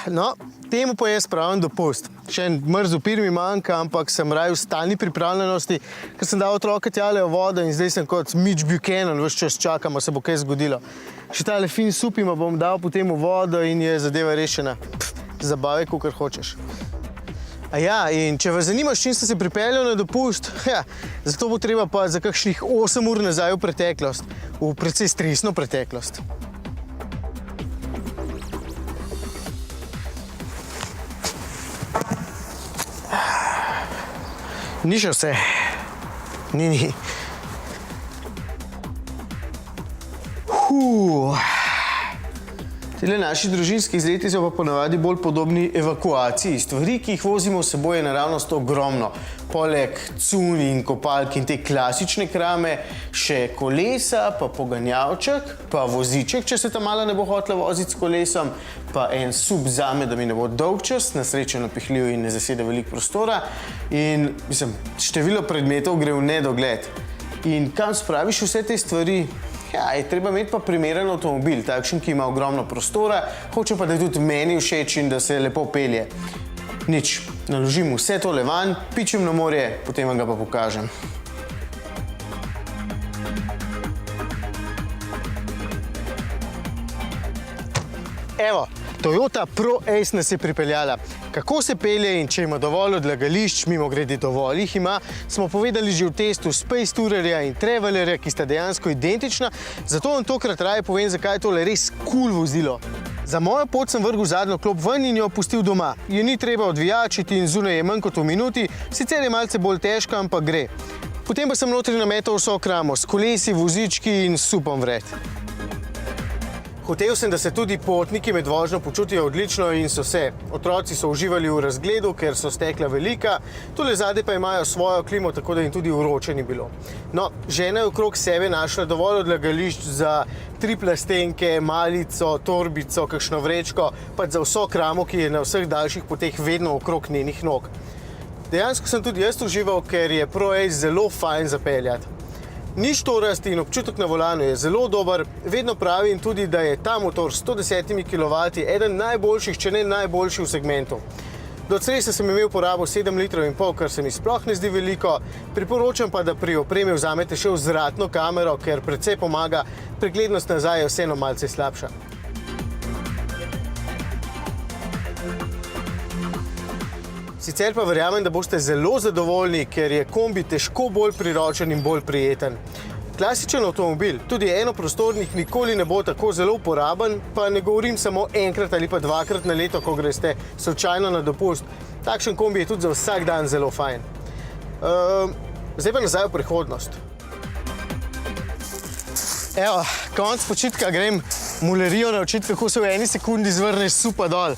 No, temu pa jaz pravim dopust. Še en mrz upir mi manjka, ampak sem raje v stalni pripravljenosti, ker sem dal otroka tjale v vodo in zdaj sem kot Mitch Buchanan, ves čas čakam, se bo kaj zgodilo. Še tale fin sup ima bom dal potem v vodo in je zadeva rešena. Zabavaj, kakor hočeš. A ja, in če vas zanima, s čim ste se pripeljal na dopust, zato bo treba pa za kakšnih 8 ur nazaj v preteklost, v precej stresno preteklost. Ni še vse. Ni. Tile naši družinski izleti so pa ponavadi bolj podobni evakuaciji. Stvari, ki jih vozimo s seboj, je naravnost ogromno. Poleg cun in kopalk in te klasične krame, še kolesa, pa poganjavček, pa voziček, če se ta mala ne bo hotela voziti s kolesom, pa en sup zame, da mi ne bo dolgčas, na srečo napihljiv in ne zasede veliko prostora. In, število predmetov gre v nedogled. In kam spraviš vse te stvari? Ja, je treba imeti pa primeren avtomobil, takšen, ki ima ogromno prostora, hoče pa, da je tudi meni všeč in da se lepo pelje. Nič, naložim vse tole van, pičem na morje, potem vam ga pa pokažem. Evo, Toyota Pro Ace nas je pripeljala. Kako se pelje in če ima dovolj odlagališč, mimogrede dovolj jih ima, smo povedali že v testu Space Tourerja in Travelerja, ki sta dejansko identična, zato vam tokrat raje povem, zakaj je tole res cool vozilo. Za mojo pot sem vrgel zadnjo klop ven in jo pustil doma. Je ni treba odvijačiti in zunaj je manj kot v minuti, sicer je malce bolj težka, ampak gre. Potem pa sem notri nametal vso kramo, s kolesi, vozički in supom vred. Hotel sem, da se tudi potniki med vožnjo počutijo odlično in so se. Otroci so uživali v razgledu, ker so stekla velika, tule zadaj pa imajo svojo klimo, tako da jim tudi vroče ni bilo. No, žena je okrog sebe našla dovolj odlagališč za 3 plastenke, malico, torbico, kakšno vrečko, pa za vso kramo, ki je na vseh daljših poteh vedno okrog njenih nog. Dejansko sem tudi jaz užival, ker je Pro Ace zelo fajn zapeljati. Ni štorast in občutek na volanu je zelo dober, vedno pravim tudi, da je ta motor s 110 kW eden najboljših, če ne najboljši v segmentu. Do ceste sem imel porabo 7,5 litrov, kar se mi sploh ne zdi veliko, priporočam pa, da pri opremi vzamete še vzvratno kamero, ker precej pomaga, preglednost nazaj je vseeno malce slabša. Sicer pa verjamem, da boste zelo zadovoljni, ker je kombi težko bolj priročen in bolj prijeten. Klasičen avtomobil, tudi enoprostornik, nikoli ne bo tako zelo uporaben, pa ne govorim samo enkrat ali pa 2-krat na leto, ko greste slučajno na dopust. Takšen kombi je tudi za vsak dan zelo fajn. Zdaj pa nazaj v prihodnost. Evo, konc počitka grem mulerijo naučiti, kako se v eni sekundi zvrneš supa dol.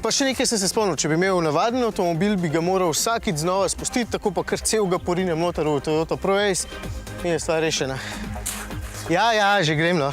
Pa še nekaj sem se spomnil, če bi imel navaden avtomobil, bi ga moral vsakič znova spustiti, tako pa kar cel ga porinem noter v Toyota Pro Ace in je stvar rešena. Ja, že grem, no.